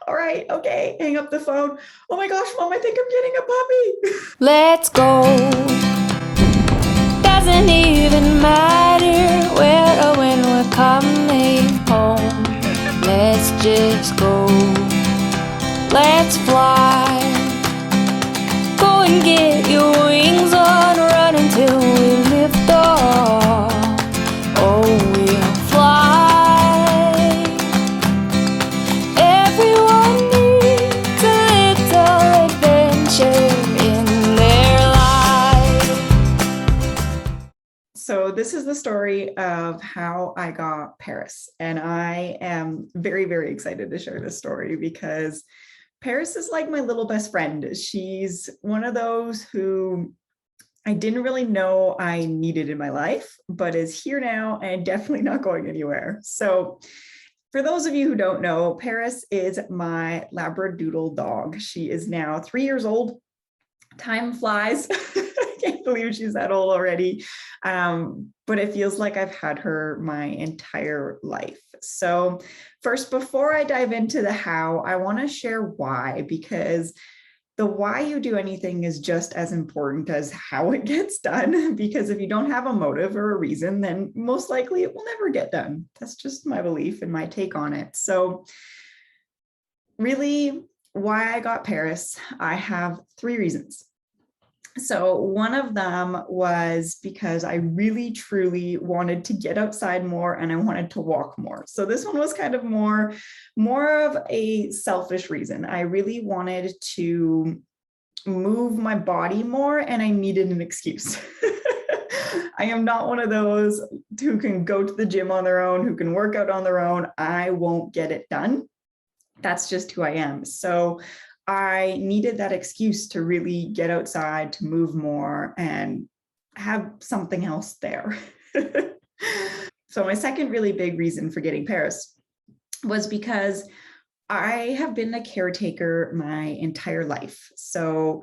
All right, okay, hang up the phone. Oh my gosh, Mom, I think I'm getting a puppy. Let's go. Doesn't even matter where or when we're coming home. Let's just go. Let's fly. Go and get your wings on, run until we lift off. Oh, we'll fly. Everyone needs a little adventure in their life. So this is the story of how I got Paris. And I am very, very excited to share this story because Paris is like my little best friend. She's one of those who I didn't really know I needed in my life, but is here now and definitely not going anywhere. So for those of you who don't know, Paris is my Labradoodle dog. She is now 3 years old. Time flies. I can't believe she's that old already. But it feels like I've had her my entire life. So first, before I dive into the how, I want to share why, because the why you do anything is just as important as how it gets done. Because if you don't have a motive or a reason, then most likely it will never get done. That's just my belief and my take on it. So really, why I got Paris, I have 3 reasons. So one of them was because I really truly wanted to get outside more and I wanted to walk more. So this one was kind of more of a selfish reason. I really wanted to move my body more and I needed an excuse. I am not one of those who can go to the gym on their own, who can work out on their own. I won't get it done. That's just who I am. So I needed that excuse to really get outside, to move more and have something else there. So my second really big reason for getting Paris was because I have been a caretaker my entire life. So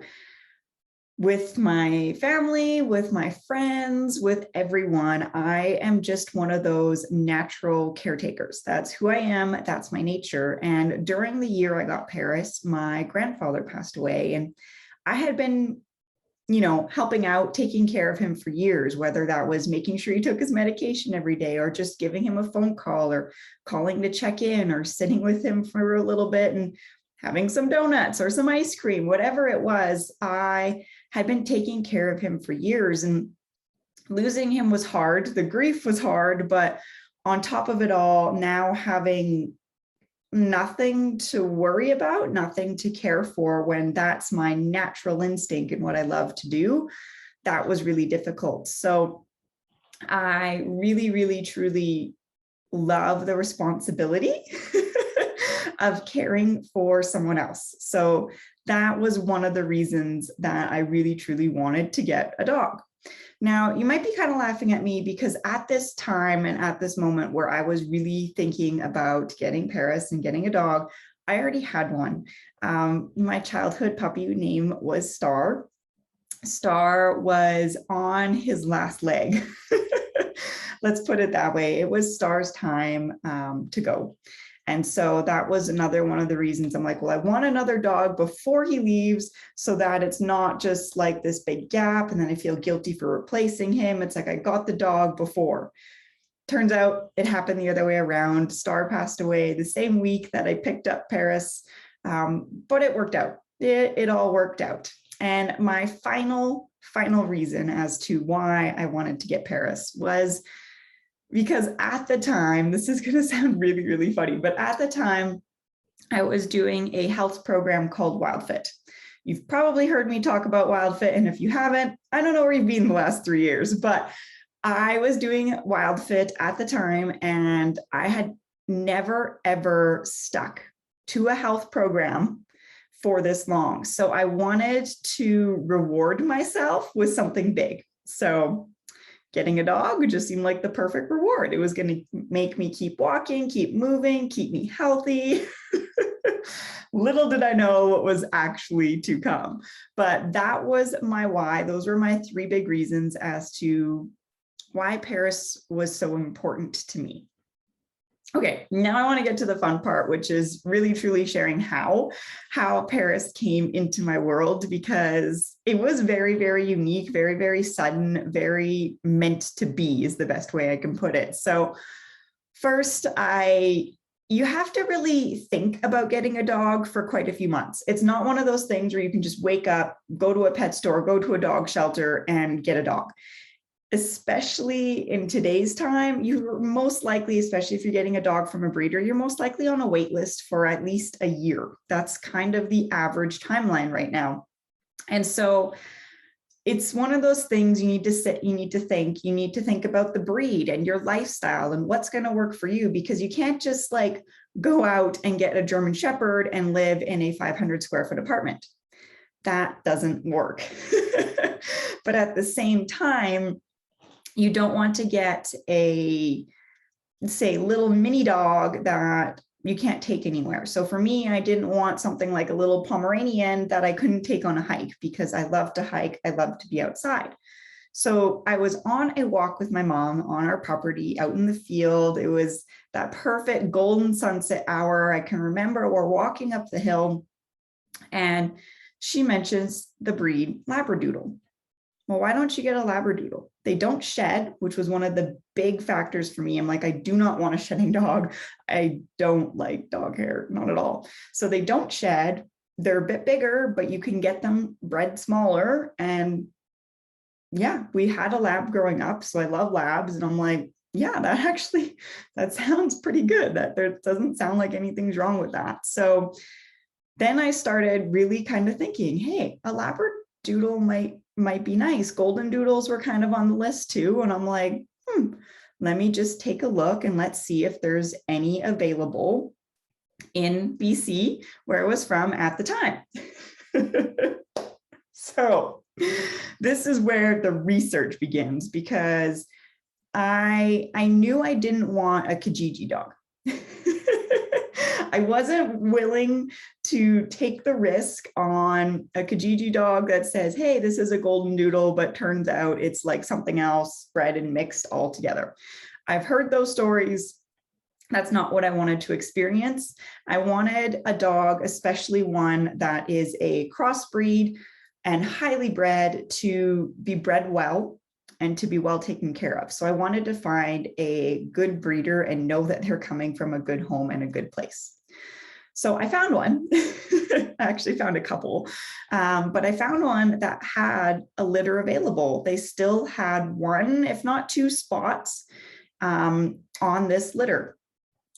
with my family, with my friends, with everyone, I am just one of those natural caretakers. That's who I am. That's my nature. And during the year I got Paris, my grandfather passed away, and I had been, helping out, taking care of him for years, whether that was making sure he took his medication every day or just giving him a phone call or calling to check in or sitting with him for a little bit and having some donuts or some ice cream, whatever it was. I had been taking care of him for years, and losing him was hard. The grief was hard, but on top of it all, now having nothing to worry about, nothing to care for when that's my natural instinct and what I love to do, that was really difficult. So I really, really, truly love the responsibility of caring for someone else. So that was one of the reasons that I really, truly wanted to get a dog. Now, you might be kind of laughing at me because at this time and at this moment where I was really thinking about getting Paris and getting a dog, I already had one. My childhood puppy name was Star. Star was on his last leg. Let's put it that way. It was Star's time to go. And so that was another one of the reasons I'm like, well, I want another dog before he leaves so that it's not just like this big gap and then I feel guilty for replacing him. It's like I got the dog before. Turns out it happened the other way around. Star passed away the same week that I picked up Paris, but it worked out. It all worked out. And my final reason as to why I wanted to get Paris was because at the time, this is going to sound really, really funny, but at the time, I was doing a health program called WildFit. You've probably heard me talk about WildFit, and if you haven't, I don't know where you've been the last 3 years, but I was doing WildFit at the time, and I had never, ever stuck to a health program for this long. So I wanted to reward myself with something big. So getting a dog just seemed like the perfect reward. It was going to make me keep walking, keep moving, keep me healthy. Little did I know what was actually to come. But that was my why. Those were my 3 big reasons as to why Paris was so important to me. Okay, now I want to get to the fun part, which is really truly sharing how Paris came into my world, because it was very, very unique, very, very sudden, very meant to be is the best way I can put it. So first, you have to really think about getting a dog for quite a few months. It's not one of those things where you can just wake up, go to a pet store, go to a dog shelter and get a dog. Especially in today's time, you're most likely, especially if you're getting a dog from a breeder, you're most likely on a wait list for at least a year. That's kind of the average timeline right now. And so it's one of those things you need to sit, you need to think about the breed and your lifestyle and what's going to work for you, because you can't just like go out and get a German Shepherd and live in a 500 square foot apartment. That doesn't work. But at the same time, you don't want to get a, say, little mini dog that you can't take anywhere. So for me, I didn't want something like a little Pomeranian that I couldn't take on a hike, because I love to hike. I love to be outside. So I was on a walk with my mom on our property out in the field. It was that perfect golden sunset hour. I can remember we're walking up the hill and she mentions the breed Labradoodle. Well, why don't you get a Labradoodle? They don't shed, which was one of the big factors for me. I'm like, I do not want a shedding dog. I don't like dog hair, not at all. So they don't shed. They're a bit bigger, but you can get them bred smaller. And yeah, we had a lab growing up, so I love labs. And I'm like, yeah, that sounds pretty good. That there doesn't sound like anything's wrong with that. So then I started really kind of thinking, hey, a Labradoodle might be nice. Golden doodles were kind of on the list too. And I'm like, let me just take a look and let's see if there's any available in BC, where it was from at the time. So this is where the research begins, because I knew I didn't want a Kijiji dog. I wasn't willing to take the risk on a Kijiji dog that says, hey, this is a golden doodle, but turns out it's like something else bred and mixed all together. I've heard those stories. That's not what I wanted to experience. I wanted a dog, especially one that is a crossbreed and highly bred, to be bred well and to be well taken care of. So I wanted to find a good breeder and know that they're coming from a good home and a good place. So I found one. I actually found a couple, but I found one that had a litter available. They still had one, if not two spots on this litter.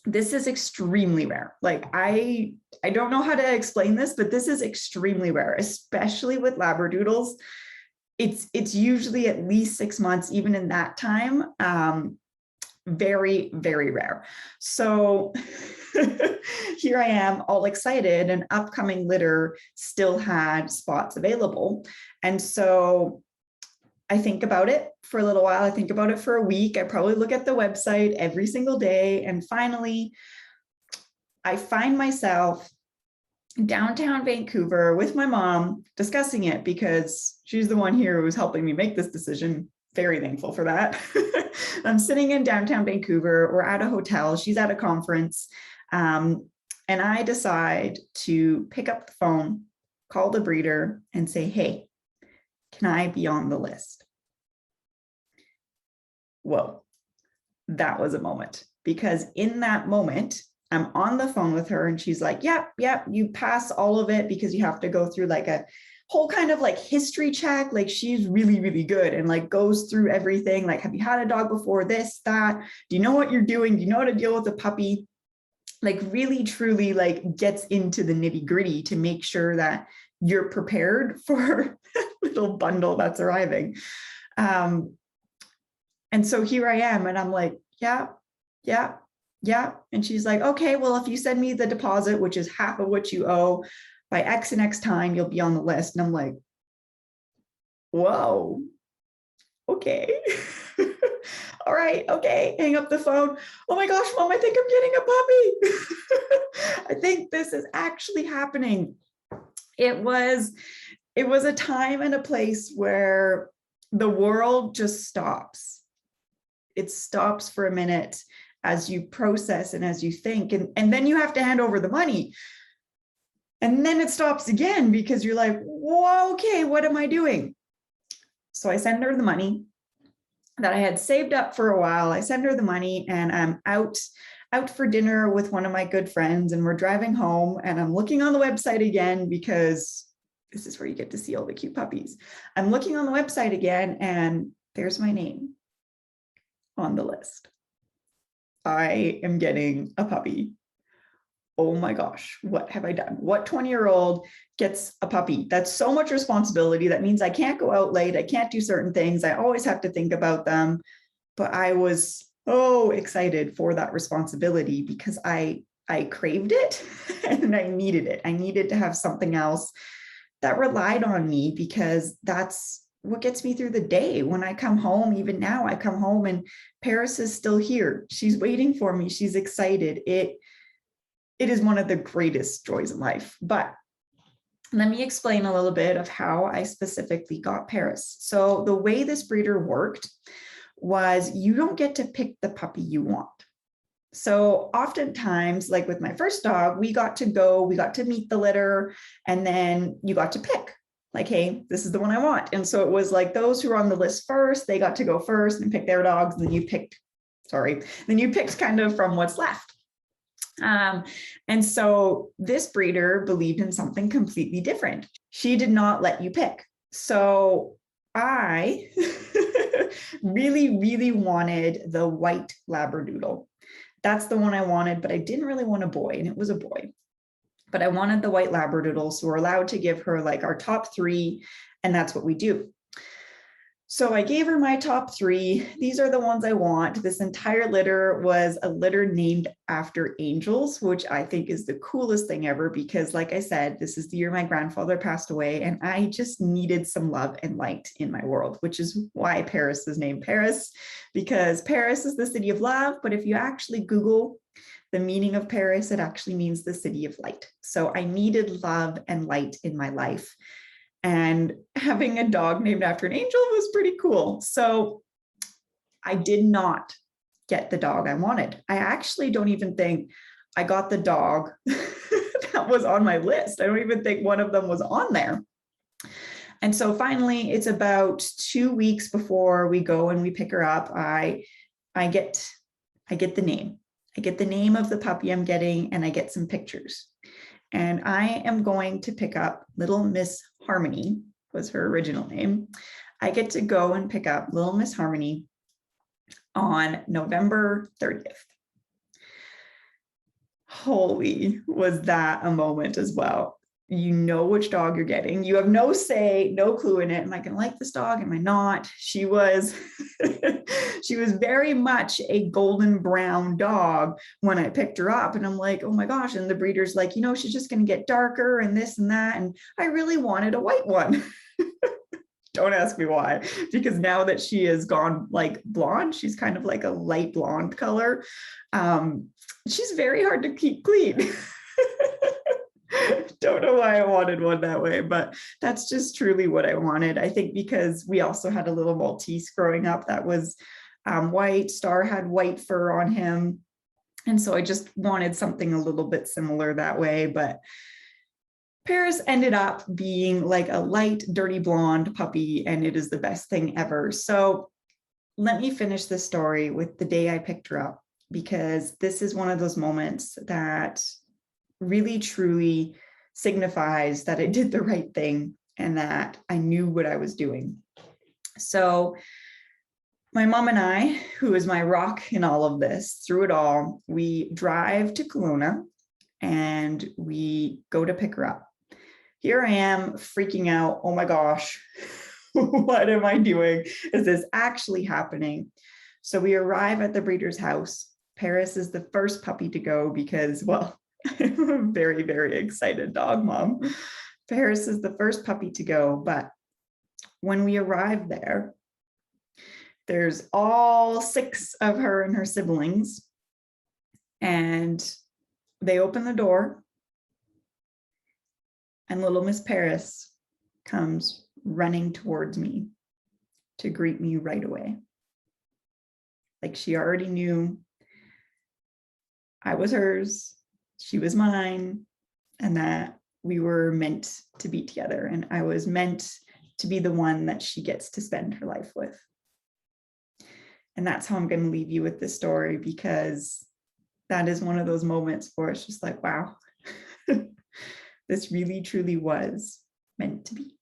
This is extremely rare. Like I don't know how to explain this, but this is extremely rare, especially with Labradoodles. It's usually at least 6 months, even in that time. Very, very rare. So here I am all excited, and upcoming litter still had spots available. And so I think about it for a little while. I think about it for a week. I probably look at the website every single day. And finally, I find myself downtown Vancouver with my mom discussing it, because she's the one here who's helping me make this decision. Very thankful for that. I'm sitting in downtown Vancouver. We're at a hotel. She's at a conference. And I decide to pick up the phone, call the breeder and say, hey, can I be on the list? Whoa, that was a moment, because in that moment, I'm on the phone with her and she's like, yep, you pass all of it, because you have to go through like a whole kind of like history check. Like she's really, really good and like goes through everything. Like, have you had a dog before? This, that, do you know what you're doing? Do you know how to deal with a puppy? Like really, truly like gets into the nitty gritty to make sure that you're prepared for little bundle that's arriving. And so here I am, and I'm like, yeah. And she's like, okay, well, if you send me the deposit, which is half of what you owe, by X and X time, you'll be on the list. And I'm like, whoa, okay. All right, okay, hang up the phone. Oh my gosh, Mom, I think I'm getting a puppy. I think this is actually happening. It was a time and a place where the world just stops. It stops for a minute. as you process and as you think, and then you have to hand over the money. And then it stops again because you're like, whoa, okay, what am I doing? So I send her the money that I had saved up for a while. I send her the money and I'm out for dinner with one of my good friends, and we're driving home, and I'm looking on the website again because this is where you get to see all the cute puppies. I'm looking on the website again, and there's my name on the list. I am getting a puppy. Oh my gosh, what have I done? What 20-year-old gets a puppy? That's so much responsibility. That means I can't go out late. I can't do certain things. I always have to think about them. But I was so excited for that responsibility because I craved it and I needed it. I needed to have something else that relied on me, because that's what gets me through the day. When I come home, even now, I come home and Paris is still here. She's waiting for me. She's excited. It is one of the greatest joys in life. But let me explain a little bit of how I specifically got Paris. So the way this breeder worked was you don't get to pick the puppy you want. So oftentimes, like with my first dog, we got to meet the litter, and then you got to pick, like, hey, this is the one I want. And so it was like those who were on the list first, they got to go first and pick their dogs. And then you picked kind of from what's left. And so this breeder believed in something completely different. She did not let you pick. So I really, really wanted the white Labradoodle. That's the one I wanted, but I didn't really want a boy, and it was a boy. But I wanted the white Labradoodle, so we're allowed to give her like our top 3, and that's what we do. So I gave her my top 3. These are the ones I want. This entire litter was a litter named after angels, which I think is the coolest thing ever, because like I said, this is the year my grandfather passed away, and I just needed some love and light in my world, which is why Paris is named Paris, because Paris is the city of love. But if you actually Google the meaning of Paris, it actually means the city of light. So I needed love and light in my life. And having a dog named after an angel was pretty cool. So I did not get the dog I wanted. I actually don't even think I got the dog that was on my list. I don't even think one of them was on there. And so finally, it's about 2 weeks before we go and we pick her up. I get the name. I get the name of the puppy I'm getting, and I get some pictures. And I am going to pick up Little Miss Harmony, was her original name. I get to go and pick up Little Miss Harmony on November 30th. Holy, was that a moment as well. You know which dog you're getting. You have no say, no clue in it. Am I going to like this dog? Am I not? She was, she was very much a golden brown dog when I picked her up. And I'm like, oh my gosh. And the breeder's like, she's just going to get darker and this and that. And I really wanted a white one. Don't ask me why, because now that she has gone like blonde, she's kind of like a light blonde color. She's very hard to keep clean. Don't know why I wanted one that way, but that's just truly what I wanted. I think because we also had a little Maltese growing up that was white. Star had white fur on him. And so I just wanted something a little bit similar that way. But Paris ended up being like a light, dirty blonde puppy, and it is the best thing ever. So let me finish this story with the day I picked her up, because this is one of those moments that really truly signifies that I did the right thing and that I knew what I was doing. So my mom and I, who is my rock in all of this, through it all, we drive to Kelowna and we go to pick her up. Here I am freaking out. Oh my gosh, what am I doing? Is this actually happening? So we arrive at the breeder's house. Paris is the first puppy to go because, well, I'm a very, very excited dog mom. Paris is the first puppy to go, but when we arrive there, there's all 6 of her and her siblings, and they open the door, and little Miss Paris comes running towards me to greet me right away. Like she already knew I was hers, she was mine, and that we were meant to be together, and I was meant to be the one that she gets to spend her life with. And that's how I'm going to leave you with this story, because that is one of those moments where it's just like, wow, this really truly was meant to be.